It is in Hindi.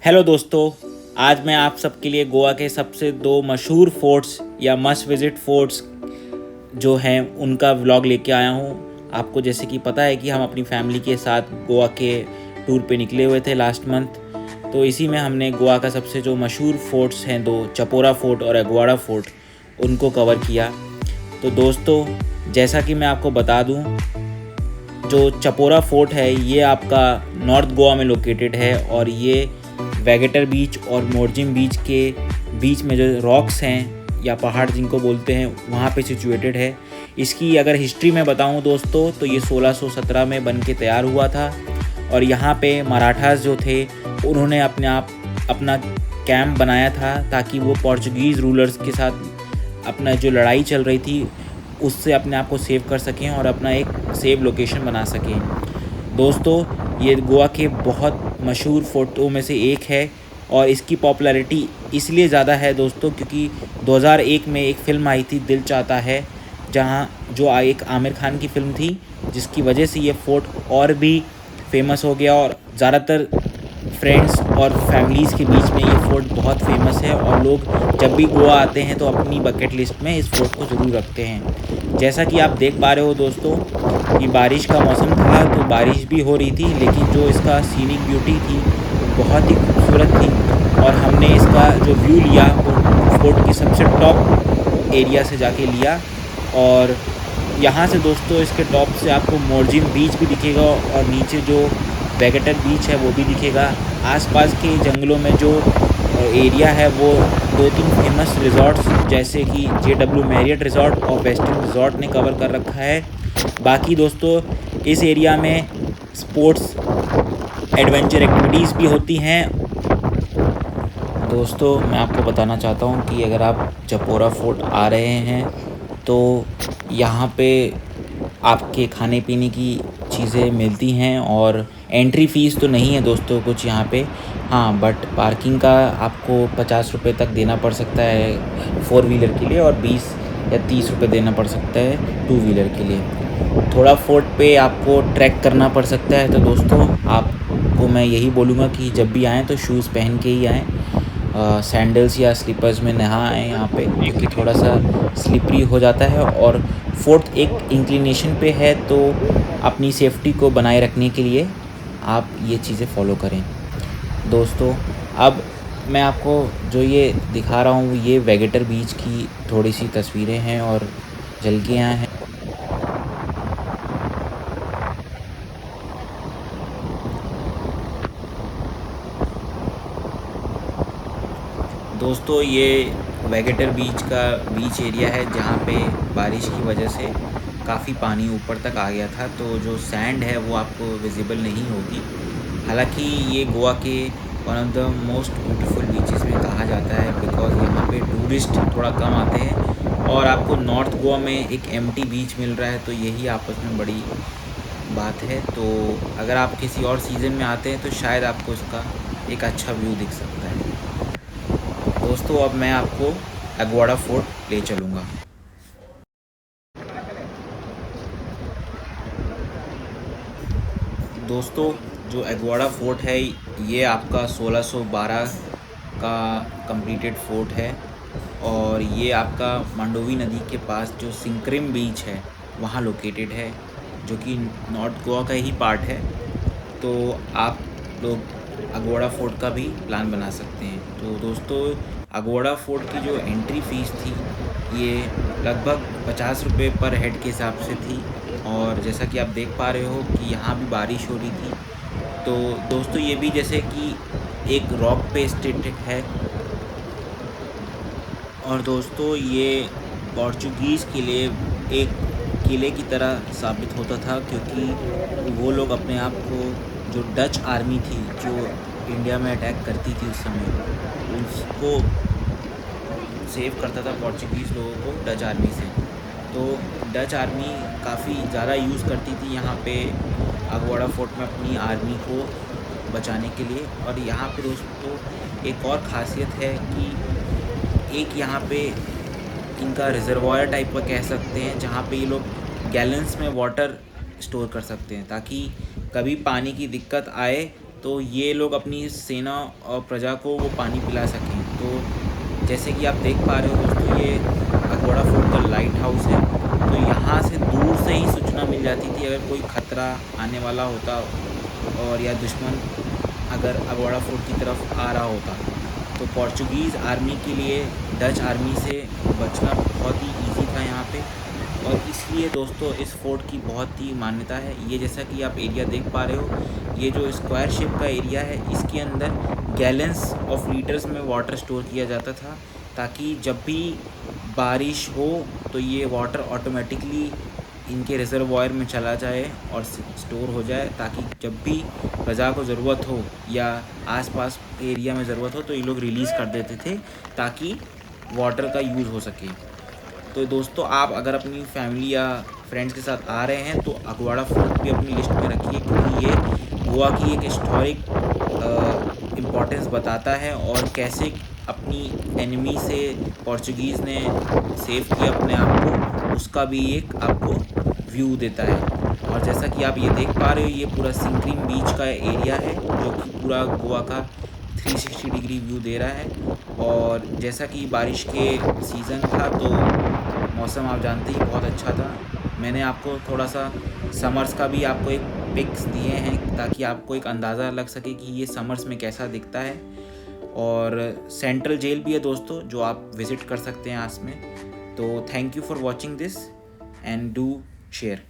हेलो दोस्तों, आज मैं आप सबके लिए गोवा के सबसे दो मशहूर फोर्ट्स या मस्ट विजिट फोर्ट्स जो हैं उनका व्लॉग लेके आया हूँ। आपको जैसे कि पता है कि हम अपनी फैमिली के साथ गोवा के टूर पे निकले हुए थे लास्ट मंथ, तो इसी में हमने गोवा का सबसे जो मशहूर फोर्ट्स हैं दो, चपोरा फोर्ट और अगवाड़ा फोर्ट, उनको कवर किया। तो दोस्तों, जैसा कि मैं आपको बता दूँ, जो चपोरा फोर्ट है ये आपका नॉर्थ गोवा में लोकेटेड है और ये वेगेटर बीच और मोरजिम बीच के बीच में जो रॉक्स हैं या पहाड़ जिनको बोलते हैं वहाँ पे सिचुएटेड है। इसकी अगर हिस्ट्री में बताऊँ दोस्तों, तो ये 1617 में बन के तैयार हुआ था और यहाँ पे मराठास जो थे उन्होंने अपना कैंप बनाया था ताकि वो पोर्चुगीज़ रूलर्स के साथ अपना जो लड़ाई चल रही थी उससे अपने आप को सेव कर सकें और अपना एक सेव लोकेशन बना सकें। दोस्तों, ये गोवा के बहुत मशहूर फ़ोटो में से एक है और इसकी पॉपुलैरिटी इसलिए ज़्यादा है दोस्तों क्योंकि 2001 में एक फ़िल्म आई थी दिल चाहता है, जहाँ जो एक आमिर खान की फ़िल्म थी, जिसकी वजह से ये फ़ोर्ट और भी फेमस हो गया और ज़्यादातर फ्रेंड्स और फैमिलीज़ के बीच में ये फ़ोर्ट बहुत फेमस है और लोग जब भी गोवा आते हैं तो अपनी बकेट लिस्ट में इस फ़ोर्ट को ज़रूर रखते हैं। जैसा कि आप देख पा रहे हो दोस्तों कि बारिश का मौसम था, तो बारिश भी हो रही थी, लेकिन जो इसका सीनिक ब्यूटी थी बहुत ही खूबसूरत थी और हमने इसका जो व्यू लिया वो फोर्ट की सबसे टॉप एरिया से जाके लिया और यहाँ से दोस्तों इसके टॉप से आपको मोरजिम बीच भी दिखेगा और नीचे जो वेगेटर बीच है वो भी दिखेगा। आसपास के जंगलों में जो एरिया है वो 2-3 फेमस रिज़ॉर्ट्स जैसे कि JW मैरियट रिज़ॉर्ट और वेस्टर्न रिज़ॉर्ट ने कवर कर रखा है। बाकी दोस्तों, इस एरिया में स्पोर्ट्स एडवेंचर एक्टिविटीज़ भी होती हैं। दोस्तों, मैं आपको बताना चाहता हूँ कि अगर आप चपोरा फोर्ट आ रहे हैं तो यहाँ पे आपके खाने पीने की चीज़ें मिलती हैं और एंट्री फ़ीस तो नहीं है दोस्तों कुछ यहाँ पे। हाँ, बट पार्किंग का आपको 50 रुपये तक देना पड़ सकता है 4 व्हीलर के लिए और 20 या 30 रुपये देना पड़ सकता है 2 व्हीलर के लिए। थोड़ा फोर्ट पे आपको ट्रैक करना पड़ सकता है, तो दोस्तों आपको मैं यही बोलूँगा कि जब भी आएँ तो शूज़ पहन के ही आएँ, सैंडल्स या स्लीपर्स में ना आएँ यहाँ पे, क्योंकि थोड़ा सा स्लिपरी हो जाता है और फोर्ट एक इंक्लिनेशन पे है, तो अपनी सेफ्टी को बनाए रखने के लिए आप ये चीज़ें फॉलो करें। दोस्तों, अब मैं आपको जो ये दिखा रहा हूँ ये वेगेटर बीच की थोड़ी सी तस्वीरें हैं और झलकियाँ हैं। दोस्तों, ये वेगेटर बीच का बीच एरिया है जहाँ पे बारिश की वजह से काफ़ी पानी ऊपर तक आ गया था, तो जो सैंड है वो आपको विजिबल नहीं होगी। हालांकि ये गोवा के one of the most beautiful beaches में कहा जाता है बिकॉज़ यहाँ पे टूरिस्ट थोड़ा कम आते हैं और आपको नॉर्थ गोवा में एक एम्प्टी बीच मिल रहा है, तो यही आपस में बड़ी बात है। तो अगर आप किसी और सीज़न में आते हैं तो शायद आपको इसका एक अच्छा व्यू दिख सकता है। दोस्तों, अब मैं आपको अगवाड़ा फोर्ट ले चलूँगा। दोस्तों, जो अगवाड़ा फोर्ट है ये आपका 1612 का कंप्लीटेड फोर्ट है और ये आपका मांडोवी नदी के पास जो सिंक्रिम बीच है वहाँ लोकेटेड है, जो कि नॉर्थ गोवा का ही पार्ट है। तो आप लोग अगवाड़ा फोर्ट का भी प्लान बना सकते हैं। तो दोस्तों, अगवाड़ा फोर्ट की जो एंट्री फ़ीस थी ये लगभग 50 रुपये पर हेड के हिसाब से थी और जैसा कि आप देख पा रहे हो कि यहाँ भी बारिश हो रही थी। तो दोस्तों, ये भी जैसे कि एक रॉक पे स्टेटेड है और दोस्तों ये पोर्चुगीज़ के लिए एक किले की तरह साबित होता था, क्योंकि वो लोग अपने आप को, जो डच आर्मी थी जो इंडिया में अटैक करती थी उस समय, उसको सेव करता था पोर्चुगीज़ लोगों को डच आर्मी से। तो डच आर्मी काफ़ी ज़्यादा यूज़ करती थी यहाँ पे अगवाड़ा फोर्ट में अपनी आर्मी को बचाने के लिए। और यहाँ पे दोस्तों एक और ख़ासियत है कि एक यहाँ पे इनका रिजर्वायर टाइप का कह सकते हैं, जहाँ पे ये लोग गैलन्स में वाटर स्टोर कर सकते हैं ताकि कभी पानी की दिक्कत आए तो ये लोग अपनी सेना और प्रजा को वो पानी पिला सकें। तो जैसे कि आप देख पा रहे हो दोस्तों, ये अगवाड़ा फोर्ट का लाइट हाउस है। तो यहाँ से दूर से ही सूचना मिल जाती थी अगर कोई खतरा आने वाला होता और या दुश्मन अगर अगवाड़ा फोर्ट की तरफ आ रहा होता। तो पोर्चुगीज़ आर्मी के लिए डच आर्मी से बचना बहुत ही ईजी था यहाँ पे। और इसलिए दोस्तों इस फोर्ट की बहुत ही मान्यता है। ये जैसा कि आप एरिया देख पा रहे हो, ये जो स्क्वायर शेप का एरिया है, इसके अंदर गैलन्स ऑफ लीटर्स में वाटर स्टोर किया जाता था, ताकि जब भी बारिश हो तो ये वाटर ऑटोमेटिकली इनके रिजर्वॉयर में चला जाए और स्टोर हो जाए, ताकि जब भी प्रजा को ज़रूरत हो या आसपास एरिया में ज़रूरत हो तो ये लोग रिलीज़ कर देते थे, ताकि वाटर का यूज़ हो सके। तो दोस्तों आप अगर अपनी फैमिली या फ्रेंड्स के साथ आ रहे हैं तो अगवाड़ा फोर्ट भी अपनी लिस्ट में रखिए, क्योंकि ये गोवा की एक हिस्टोरिक इम्पोर्टेंस बताता है और कैसे अपनी एनिमी से पोर्चुगीज़ ने सेव किया अपने आप को, उसका भी एक आपको व्यू देता है। और जैसा कि आप ये देख पा रहे हो, ये पूरा सिंक्रीम बीच का एरिया है जो कि पूरा गोवा का 360 डिग्री व्यू दे रहा है। और जैसा कि बारिश के सीज़न था तो मौसम आप जानते ही बहुत अच्छा था। मैंने आपको थोड़ा सा समर्स का भी आपको एक पिक्स दिए हैं, ताकि आपको एक अंदाज़ा लग सके कि ये समर्स में कैसा दिखता है। और सेंट्रल जेल भी है दोस्तों, जो आप विज़िट कर सकते हैं आस में। तो thank you for watching this and do share.